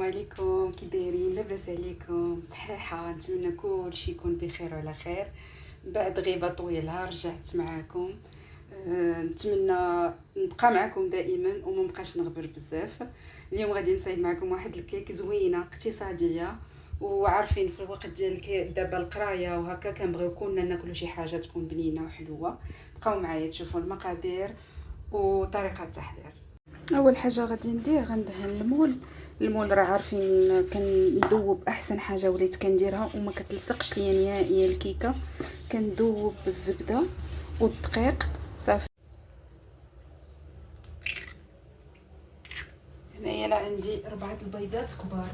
عليكم، كي دايرين؟ لاباس عليكم؟ صحيحه؟ نتمنى كلشي يكون بخير وعلى خير. بعد غيبه طويله رجعت معكم. نتمنى نبقى معكم دائما وما نبقاش نغبر بزاف. اليوم غادي نصايب معكم واحد الكيك زوينه اقتصاديه. وعارفين في الوقت ديال دابا القرايه وهكا كنبغيو كلنا ناكلوا شي حاجه تكون بنينه وحلوه. بقاو معايا تشوفوا المقادير وطريقه التحضير. اول حاجه غادي ندير غندهن المول راه عارفين كندوب احسن حاجه وليت كنديرها وما كتلصقش ليا نهائيا الكيكه. كندوب بالزبده والدقيق صافي. هنايا لا عندي 4 البيضات كبار،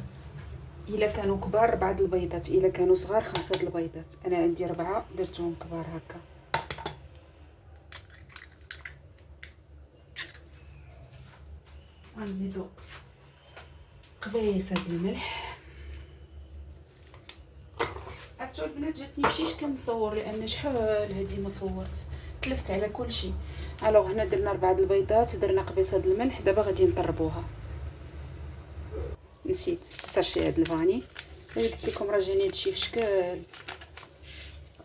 الا كانوا كبار 4 البيضات، الا كانوا صغار 5 البيضات. انا عندي 4 درتهم كبار هكا. غنزيدو قبيصه الملح. عرفتوا البنات جاتني فشيش كنصور لان شحال هادي ما صورت، تلفت على كل شيء. الوغ هنا درنا 4 البيضات، درنا قبيصه الملح. دابا غادي نطربوها. نسيت ساشي هاد الفاني، قلت لكم راه جاني هادشي في شكل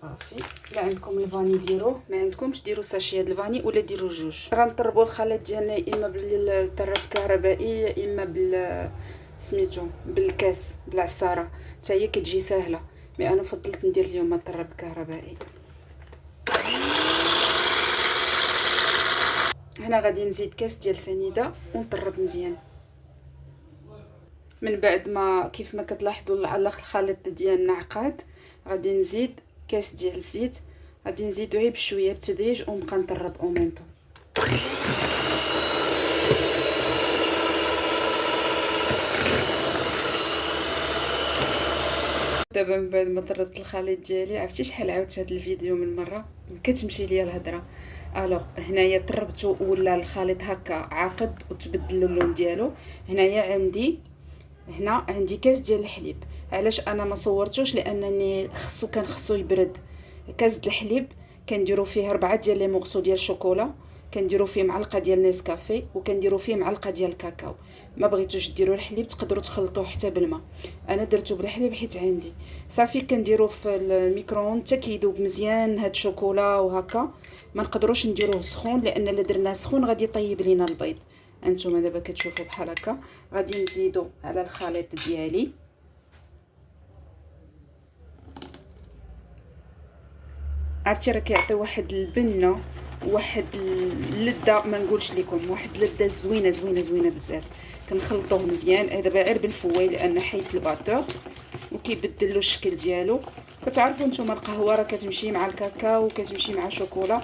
صافي. لا عندكم الفاني ديروه، ما عندكمش ديروا ساشي هاد الفاني ولا ديروا جوج. غنطربوا الخليط ديالنا يا اما بالطرب الكهربائي يا اما سميتو بالكاس بالعصاره، حتى هي كتجي ساهله. مي انا فضلت ندير اليوم الطرب الكهربائي. هنا غادي نزيد كاس ديال سنيده ونطرب مزيان. من بعد ما كيف ما كتلاحظوا على الخليط ديالنا عقاد، غادي نزيد كاس ديال الزيت. غادي نزيدو غير بشويه بالتدريج ونبقى نطرب اومينطو. دابا من بعد ما طربت الخليط ديالي، عرفتي شحال عاودت هذا الفيديو من مره كتمشي ليا الهضره. الوغ هنايا طربتو ولا الخليط هكا عاقد وتبدل اللون ديالو. هنايا هنا عندي كاس ديال الحليب. علاش انا ما صورتوش؟ لانني كان خصو يبرد. كاس د الحليب كنديروا فيه 4 ديال لي مورسو ديال الشوكولا، كنديروا فيه معلقه ديال نيسكافي، وكنديروا فيه معلقه ديال الكاكاو. ما بغيتوش ديروا الحليب تقدروا تخلطوه حتى بالماء. انا درتو بالحليب حيت عندي صافي. كنديروا في الميكرووند حتى كيذوب مزيان هاد الشوكولا وهكا. ما نقدروش نديروه سخون لان الا درناه سخون غادي يطيب لينا البيض. انتم دابا كتشوفوا بحال هكا. غادي نزيدو على الخليط ديالي عرفتي راه كيعطي واحد البنه، واحد اللذه، ما نقولش لكم واحد اللذه زوينه زوينه زوينه بزاف. كنخلطوه مزيان دابا غير بالفوي لان حيت الباتور وكيبدل له الشكل ديالو. كتعرفوا نتوما القهوه راه كتمشي مع الكاكاو وكتمشي مع الشوكولا،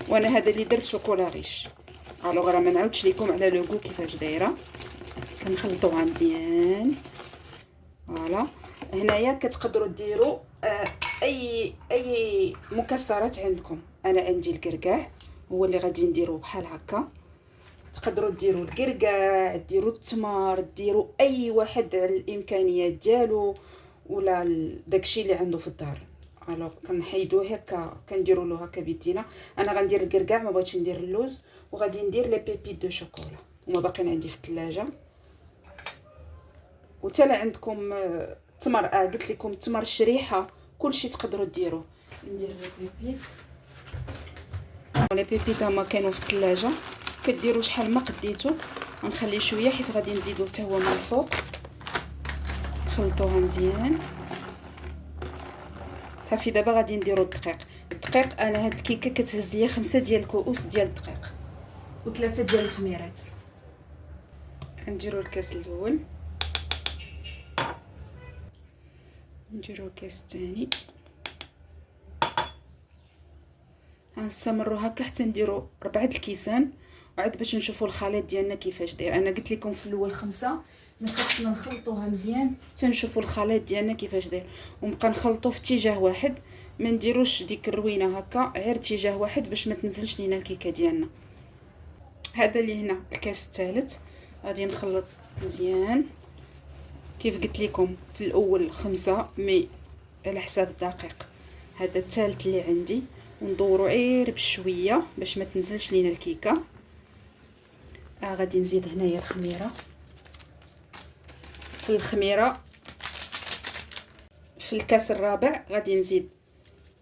وانا هذا اللي درت شوكولا غيش. الوغ راه ما نعاودش لكم على لوغو كيفاش دايره. كنخلطوها مزيان. فوالا. هنايا كتقدروا ديروا اي مكسرات عندكم. انا عندي الكركاع هو اللي غادي نديروه بحال هكا. تقدروا ديروا الكركاع، ديروا التمر، ديروا اي واحد على الامكانيات ديالو ولا داكشي اللي عنده في الدار. الوغ كنحيدوه هكا، كنديروا له هكا بيدينا. انا غندير الكركاع، ما بغيتش ندير اللوز. وغادي ندير لي بيبيت دو شوكولا، هما باقيين عندي في الثلاجه. وتلا عندكم تمر، قلت لكم تمر الشريحه كلشي تقدروا ديروه. ندير لي بيبيت هما كانوا في الثلاجه. كديروا شحال ما قديتو. غنخلي شويه حيت غادي نزيدو حتى هو من الفوق. خلطوها مزيان صافي. دابا غادي نديرو الدقيق. انا هاد الكيكه كتهز ليا 5 ديال الكؤوس ديال الدقيق و3 ديال الخميرات. نديرو الكاس الاول، نديرو الكاس الثاني، غنستمروا هكا حتى نديرو 4 الكيسان. وعاد باش نشوفوا الخليط ديالنا كيفاش داير. انا قلت لكم في الاول 5، مي خاصنا نخلطوها مزيان حتى نشوفوا الخليط ديالنا كيفاش داير. ونبقى نخلطو في اتجاه واحد، ما نديروش ديك الروينه هكا، غير اتجاه واحد باش ما تنزلش لينا الكيكه ديالنا. هذا اللي هنا الكاس الثالث. غادي نخلط مزيان كيف قلت لكم في الاول 5، مي على حساب الدقيق. هذا الثالث اللي عندي. وندورو غير بشويه باش ما تنزلش لينا الكيكه. غادي نزيد هنايا الخميره. في الخميره في الكاس الرابع غادي نزيد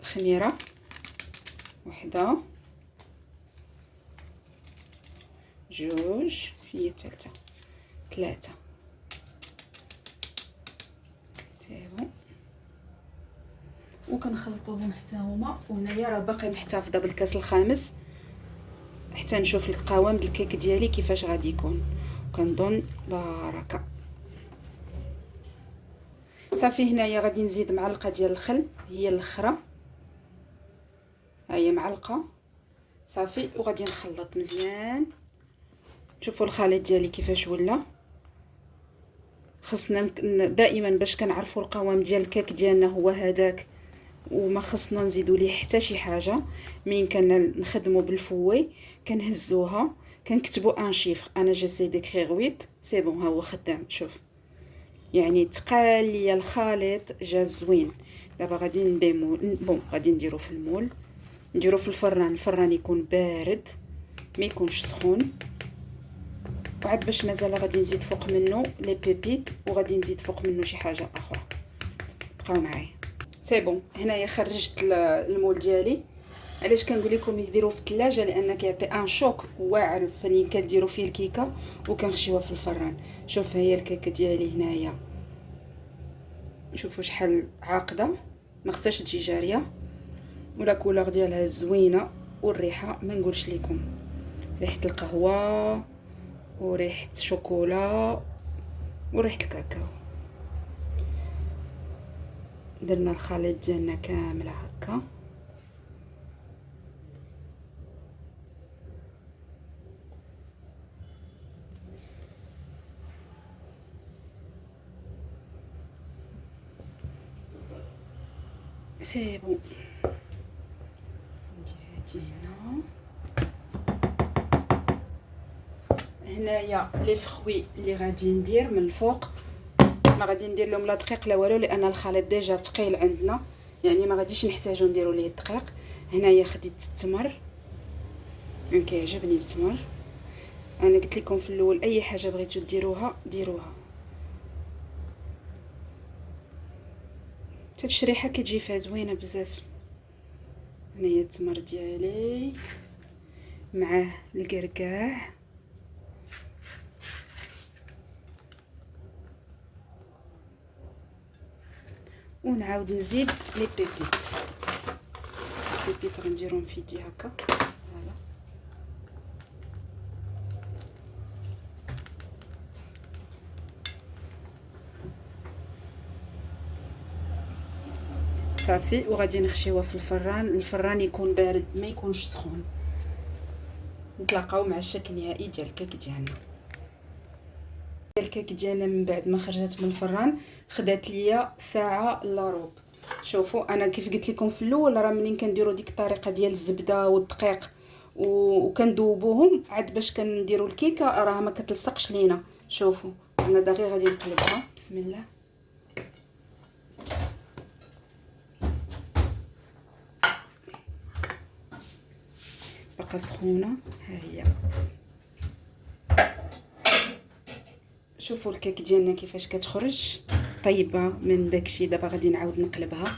خميره وحده، جوج، هي الثالثه، ثلاثه، تمام. وكنخلطوهم حتى هما. وهنايا راه باقي محتفظه بالكاس الخامس حتى نشوف القوام ديال الكيك ديالي كيفاش غادي يكون. كنظن بركه. صافي هنايا غادي نزيد معلقه ديال الخل هي الاخرى، ها هي معلقه صافي. وغادي نخلط مزيان. شوفوا الخليط ديالي كيفاش ولا. خصنا دائما باش كنعرفوا القوام ديال الكيك ديالنا هو هذاك، وما خصنا نزيدوا ليه حتى شي حاجه. من كنخدموا بالفوي كنهزوها كنكتبوا ان شيفر. انا جاسي ديكريغ 8 سي بون، ها هو خدام. شوف يعني تقال ليا الخليط جا زوين. دابا غادي نديمو بون، غادي نديرو في المول، نديرو في الفران. الفران يكون بارد ما يكونش سخون. وعاد باش مازال غادي نزيد فوق منه لي بيبيت، وغادي نزيد فوق منه شي حاجه اخرى. بقاو معايا. سي بون، هنايا خرجت المول ديالي. علاش كنقول لكم يديروا في الثلاجه؟ لان كيعطي ان شوك واعر فين كديروا فيه الكيكه وكنخشيوها في الفران. شوف هي الكيكه ديالي هنايا، شوفوا شحال عاقده، ما خصهاش تجي جاريه، ولا كولور ديالها زوينه. والريحه ما نقولش لكم، ريحه القهوه وريحه الشوكولا وريحه الكاكاو. درنا الخليط ديالنا كامله هكا. سي بون، هنا هنايا لي فخوي اللي غادي ندير من الفوق. ما غادي ندير لهم لا دقيق لا والو، لان الخليط ديجا ثقيل عندنا، يعني ما غاديش نحتاجو نديرو ليه الدقيق. هنايا خديت التمر، كيعجبني التمر. انا قلت لكم في الاول اي حاجه بغيتو ديروها ديروها، حتى الشريحه كتجي فيها زوينه بزاف. هنايا التمر ديالي معاه الكركاع، ونعاود نزيد لي بيبيت. البيبيت غنديرهم في يدي هكا. فوالا صافي. وغادي نخشيوها في الفران. الفران يكون بارد ما يكونش سخون. نتلاقاو مع الشكل النهائي ديال الكيك ديالنا. الكيك ديالنا من بعد ما خرجت من الفران خدات ليا ساعه الا ربع. شوفوا انا كيف قلت لكم في الاول، راه منين كنديروا ديك الطريقه ديال الزبده والدقيق وكندوبوهم عاد باش كنديروا الكيكه راه ما كتلصقش لينا. شوفوا انا دغيا غادي نقلبها. بسم الله. باقا سخونه، ها هي. شوفوا الكيك ديالنا كيفاش كتخرج طيبه من داكشي. دابا غادي نعاود نقلبها.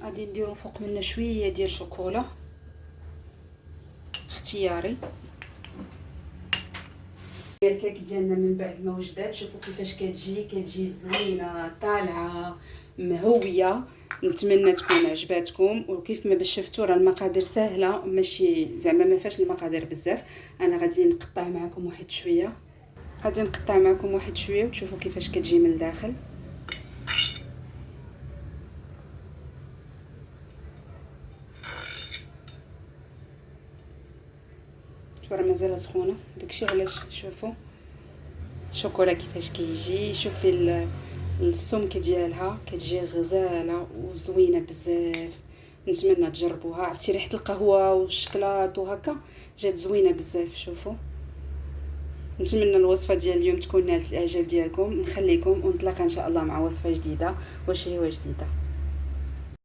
غادي نديرو فوق منه شويه ديال شوكولا اختياري. الكيك ديالنا من بعد ما وجدات شوفوا كيفاش كتجي زوينه طالعه مهويه. نتمنى تكون عجباتكم. وكيف ما باش شفتوا راه المقادير سهله، ماشي زعما ما فيهاش المقادير بزاف. انا غادي نقطع معكم واحد شويه، وتشوفوا كيفاش كتجي من الداخل. راه مازال سخونه داكشي علاش. شوفوا الشوكولا كيفاش كيجي. شوفي السمك ديالها كتجي غزاله وزوينه بزاف. نتمنى تجربوها. عرفتي ريحه القهوه والشكلاط وهكا جات زوينه بزاف. شوفوا نتمنى الوصفه ديال اليوم تكون نالت الاعجاب ديالكم. نخليكم ونتلاقى ان شاء الله مع وصفه جديده وشهيوه جديده.